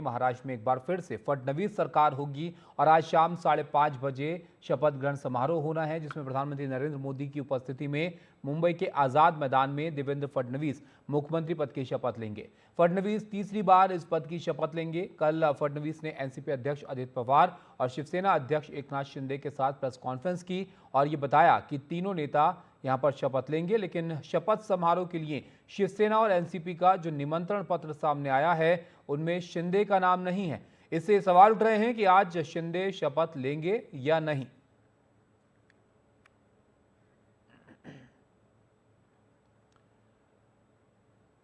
महाराष्ट्र में एक बार फिर से फडणवीस सरकार होगी और आज शाम 5:30 बजे शपथ ग्रहण समारोह होना है, जिसमें प्रधानमंत्री नरेंद्र मोदी की उपस्थिति में मुंबई के आजाद मैदान में देवेंद्र फडणवीस मुख्यमंत्री पद की शपथ लेंगे। फडणवीस तीसरी बार इस पद की शपथ लेंगे। कल फडणवीस ने एनसीपी अध्यक्ष अजित पवार और शिवसेना अध्यक्ष एकनाथ शिंदे के साथ प्रेस कॉन्फ्रेंस की और ये बताया कि तीनों नेता यहां पर शपथ लेंगे, लेकिन शपथ समारोह के लिए शिवसेना और एनसीपी का जो निमंत्रण पत्र सामने आया है उनमें शिंदे का नाम नहीं है। इससे सवाल उठ रहे हैं कि आज शिंदे शपथ लेंगे या नहीं।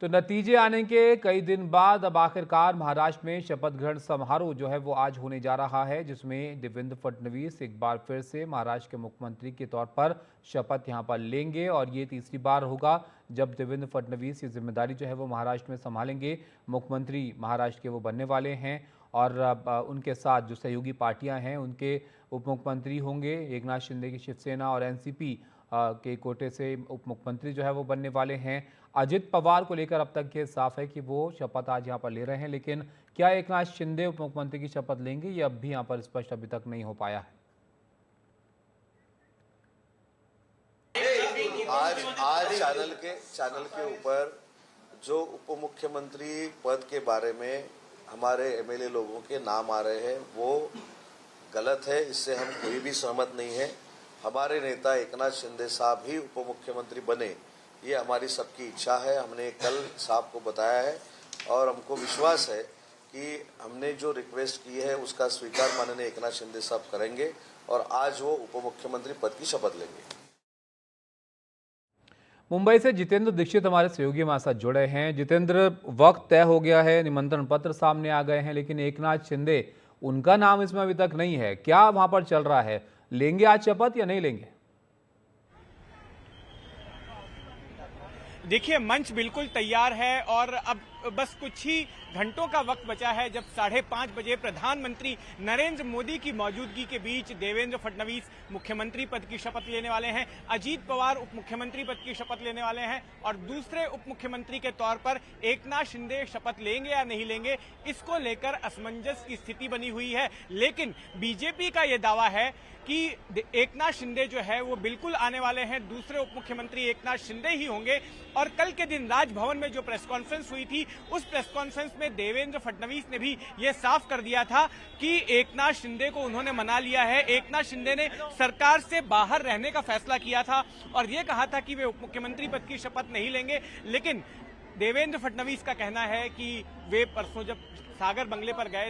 तो नतीजे आने के कई दिन बाद अब आखिरकार महाराष्ट्र में शपथ ग्रहण समारोह जो है वो आज होने जा रहा है, जिसमें देवेंद्र फडणवीस एक बार फिर से महाराष्ट्र के मुख्यमंत्री के तौर पर शपथ यहां पर लेंगे और ये तीसरी बार होगा जब देवेंद्र फडणवीस ये जिम्मेदारी जो है वो महाराष्ट्र में संभालेंगे। मुख्यमंत्री महाराष्ट्र के वो बनने वाले हैं और उनके साथ जो सहयोगी पार्टियां हैं उनके उप मुख्यमंत्री होंगे। एकनाथ शिंदे की शिवसेना और एनसीपी के कोटे से उप मुख्यमंत्री जो है वो बनने वाले हैं। अजित पवार को लेकर अब तक ये साफ है कि वो शपथ आज यहाँ पर ले रहे हैं, लेकिन क्या एकनाथ शिंदे उप मुख्यमंत्री की शपथ लेंगे ये अब भी यहाँ पर स्पष्ट अभी तक नहीं हो पाया है। आज चैनल के ऊपर जो उप मुख्यमंत्री पद के बारे में हमारे एमएलए लोगों के नाम आ रहे हैं वो गलत है, इससे हम कोई भी सहमत नहीं है। हमारे नेता एकनाथ शिंदे साहब ही उप मुख्यमंत्री बने, ये हमारी सबकी इच्छा है। हमने कल साहब को बताया है और हमको विश्वास है कि हमने जो रिक्वेस्ट की है उसका स्वीकार माननीय एकनाथ शिंदे साहब करेंगे और आज वो उप मुख्यमंत्री पद की शपथ लेंगे। मुंबई से जितेंद्र दीक्षित हमारे सहयोगी हमारे साथ जुड़े हैं। जितेंद्र, वक्त तय हो गया है, निमंत्रण पत्र सामने आ गए हैं, लेकिन एकनाथ शिंदे उनका नाम इसमें अभी तक नहीं है। क्या वहां पर चल रहा है? लेंगे आज शपथ या नहीं लेंगे? देखिए, मंच बिल्कुल तैयार है और अब बस कुछ ही घंटों का वक्त बचा है जब 5:30 बजे प्रधानमंत्री नरेंद्र मोदी की मौजूदगी के बीच देवेंद्र फडणवीस मुख्यमंत्री पद की शपथ लेने वाले हैं, अजीत पवार उप मुख्यमंत्री पद की शपथ लेने वाले हैं और दूसरे उप मुख्यमंत्री के तौर पर एकनाथ शिंदे शपथ लेंगे या नहीं लेंगे, इसको लेकर असमंजस की स्थिति बनी हुई है। लेकिन बीजेपी का यह दावा है कि एकनाथ शिंदे जो है वो बिल्कुल आने वाले हैं, दूसरे उप मुख्यमंत्री एकनाथ शिंदे ही होंगे। और कल के दिन राजभवन में जो प्रेस कॉन्फ्रेंस हुई थी उस प्रेस कॉन्फ्रेंस में देवेंद्र फडणवीस ने भी ये साफ कर दिया था कि एकनाथ शिंदे को उन्होंने मना लिया है। एकनाथ शिंदे ने सरकार से बाहर रहने का फैसला किया था और ये कहा था कि वे उप मुख्यमंत्री पद की शपथ नहीं लेंगे। लेकिन देवेंद्र फडणवीस का कहना है कि वे परसों जब सागर बंगले पर गए,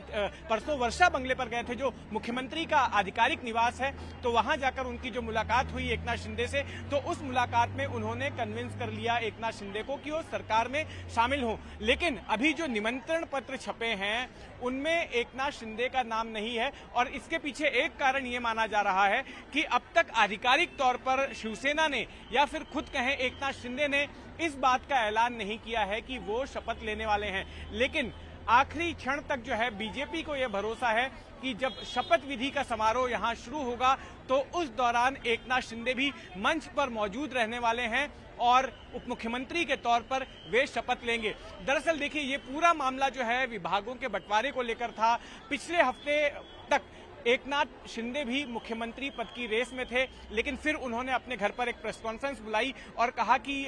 परसों वर्षा बंगले पर गए थे जो मुख्यमंत्री का आधिकारिक निवास है, तो वहां जाकर उनकी जो मुलाकात हुई एकनाथ शिंदे से, तो उस मुलाकात में उन्होंने कन्विंस कर लिया एकनाथ शिंदे को कि वो सरकार में शामिल हों। लेकिन अभी जो निमंत्रण पत्र छपे हैं उनमें एकनाथ शिंदे का नाम नहीं है और इसके पीछे एक कारण ये माना जा रहा है कि अब तक आधिकारिक तौर पर शिवसेना ने या फिर खुद कहें एकनाथ शिंदे ने इस बात का ऐलान नहीं किया है कि वो शपथ लेने वाले हैं। लेकिन आखिरी क्षण तक जो है बीजेपी को यह भरोसा है कि जब शपथ विधि का समारोह यहां शुरू होगा तो उस दौरान एकनाथ शिंदे भी मंच पर मौजूद रहने वाले हैं और उप मुख्यमंत्री के तौर पर वे शपथ लेंगे। दरअसल देखिए, ये पूरा मामला जो है विभागों के बंटवारे को लेकर था। पिछले हफ्ते तक एकनाथ शिंदे भी मुख्यमंत्री पद की रेस में थे, लेकिन फिर उन्होंने अपने घर पर एक प्रेस कॉन्फ्रेंस बुलाई और कहा कि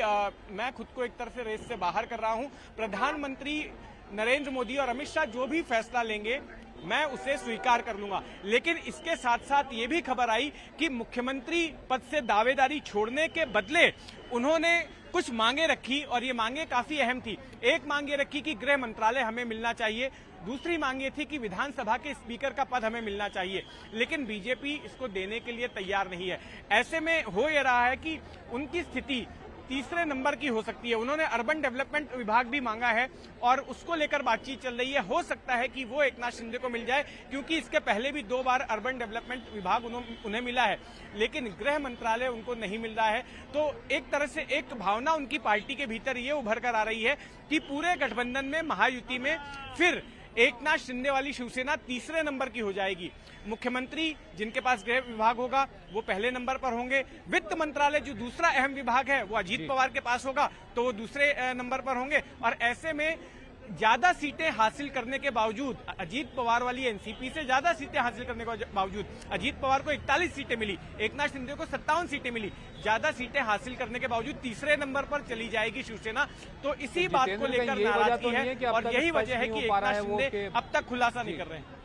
मैं खुद को एक तरह से रेस से बाहर कर रहा हूं। प्रधानमंत्री नरेंद्र मोदी और अमित शाह जो भी फैसला लेंगे मैं उसे स्वीकार कर लूंगा। लेकिन इसके साथ साथ ये भी खबर आई कि मुख्यमंत्री पद से दावेदारी छोड़ने के बदले उन्होंने कुछ मांगे रखी और ये मांगे काफी अहम थी। एक मांग ये रखी कि गृह मंत्रालय हमें मिलना चाहिए, दूसरी मांग ये थी कि विधानसभा के स्पीकर का पद हमें मिलना चाहिए। लेकिन बीजेपी इसको देने के लिए तैयार नहीं है। ऐसे में हो ये रहा है कि उनकी स्थिति तीसरे नंबर की हो सकती है। उन्होंने अर्बन डेवलपमेंट विभाग भी मांगा है और उसको लेकर बातचीत चल रही है। हो सकता है कि वो एकनाथ शिंदे को मिल जाए, क्योंकि इसके पहले भी 2 बार अर्बन डेवलपमेंट विभाग उन्हें मिला है, लेकिन गृह मंत्रालय उनको नहीं मिल रहा है। तो एक तरह से एक भावना उनकी पार्टी के भीतर ये उभर कर आ रही है कि पूरे गठबंधन में, महायुति में फिर एकनाथ शिंदे वाली शिवसेना तीसरे नंबर की हो जाएगी। मुख्यमंत्री जिनके पास गृह विभाग होगा वो पहले नंबर पर होंगे। वित्त मंत्रालय जो दूसरा अहम विभाग है वो अजीत पवार के पास होगा तो वो दूसरे नंबर पर होंगे। और ऐसे में ज्यादा सीटें हासिल करने के बावजूद, अजीत पवार वाली एनसीपी से ज्यादा सीटें हासिल करने के बावजूद, अजीत पवार को 41 सीटें मिली, एकनाथ शिंदे को 57 सीटें मिली, ज्यादा सीटें हासिल करने के बावजूद तीसरे नंबर पर चली जाएगी शिवसेना। तो इसी बात को लेकर नाराजगी है और यही वजह है कि एकनाथ शिंदे अब तक खुलासा नहीं कर रहे हैं।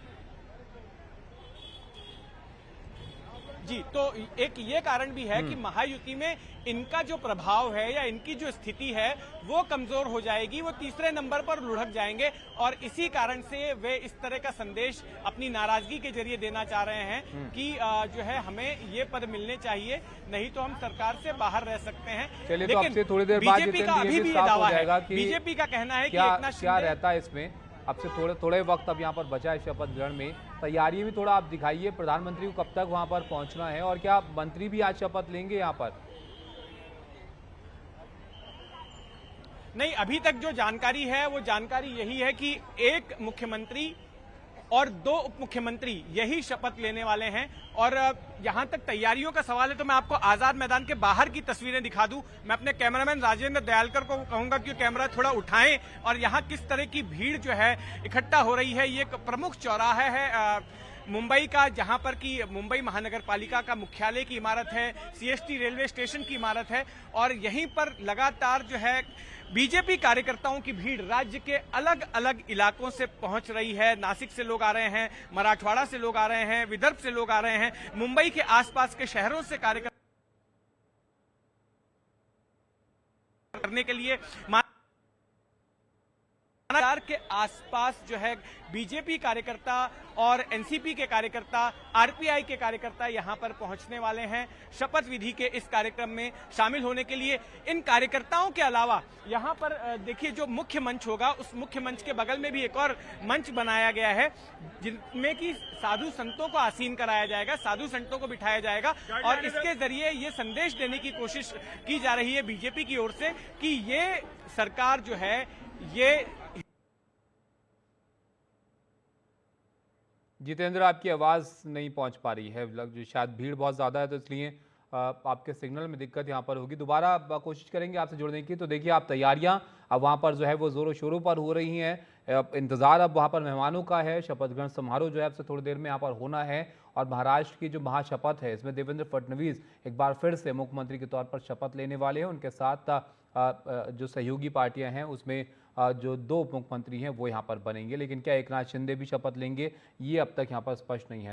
जी, तो एक ये कारण भी है कि महायुति में इनका जो प्रभाव है या इनकी जो स्थिति है वो कमजोर हो जाएगी, वो तीसरे नंबर पर लुढ़क जाएंगे और इसी कारण से वे इस तरह का संदेश अपनी नाराजगी के जरिए देना चाह रहे हैं कि जो है हमें ये पद मिलने चाहिए, नहीं तो हम सरकार से बाहर रह सकते हैं। चलिए, तो लेकिन थोड़ी देर बाद बीजेपी का अभी भी ये दावा है, बीजेपी का कहना है कि एकनाथ क्या शिंदे रहता है इसमें। अब से थोड़े वक्त अब यहाँ पर बचा है शपथ ग्रहण में, तैयारी भी थोड़ा आप दिखाइए, प्रधानमंत्री को कब तक वहाँ पर पहुँचना है और क्या मंत्री भी आज शपथ लेंगे यहाँ पर? नहीं, अभी तक जो जानकारी है वो जानकारी यही है कि एक मुख्यमंत्री और 2 उप मुख्यमंत्री यही शपथ लेने वाले हैं। और यहां तक तैयारियों का सवाल है तो मैं आपको आजाद मैदान के बाहर की तस्वीरें दिखा दूं। मैं अपने कैमरामैन राजेंद्र दयालकर को कहूंगा कि कैमरा थोड़ा उठाएं और यहां किस तरह की भीड़ जो है इकट्ठा हो रही है। ये एक प्रमुख चौराहा है मुंबई का, जहां पर कि मुंबई महानगर पालिका का मुख्यालय की इमारत है, सीएसटी रेलवे स्टेशन की इमारत है और यहीं पर लगातार जो है बीजेपी कार्यकर्ताओं की भीड़ राज्य के अलग अलग इलाकों से पहुंच रही है। नासिक से लोग आ रहे हैं, मराठवाड़ा से लोग आ रहे हैं, विदर्भ से लोग आ रहे हैं, मुंबई के आसपास के शहरों से कार्यकर्ता करने के लिए के आसपास जो है बीजेपी कार्यकर्ता और एनसीपी के कार्यकर्ता, आरपीआई के कार्यकर्ता यहां पर पहुंचने वाले हैं शपथ विधि के इस कार्यक्रम में शामिल होने के लिए। इन कार्यकर्ताओं के अलावा यहां पर देखिए जो मुख्य मंच होगा, उस मुख्य मंच के बगल में भी एक और मंच बनाया गया है जिनमें कि साधु संतों को आसीन कराया जाएगा, साधु संतों को बिठाया जाएगा और इसके जरिए ये संदेश देने की कोशिश की जा रही है बीजेपी की ओर से कि ये सरकार जो है ये। जितेंद्र, आपकी आवाज़ नहीं पहुंच पा रही है, शायद भीड़ बहुत ज़्यादा है तो इसलिए आपके सिग्नल में दिक्कत यहाँ पर होगी। दोबारा कोशिश करेंगे आपसे जुड़ने की। तो देखिए, आप तैयारियां अब वहाँ पर जो है वो ज़ोरों शोरों पर हो रही हैं। इंतज़ार अब वहाँ पर मेहमानों का है। शपथ ग्रहण समारोह जो है अब से थोड़ी देर में यहाँ पर होना है और महाराष्ट्र की जो महाशपथ है इसमें देवेंद्र फडणवीस एक बार फिर से मुख्यमंत्री के तौर पर शपथ लेने वाले हैं। उनके साथ जो सहयोगी पार्टियां हैं उसमें जो 2 मुख्यमंत्री हैं वो यहाँ पर बनेंगे, लेकिन क्या एकनाथ शिंदे भी शपथ लेंगे ये अब तक यहाँ पर स्पष्ट नहीं है।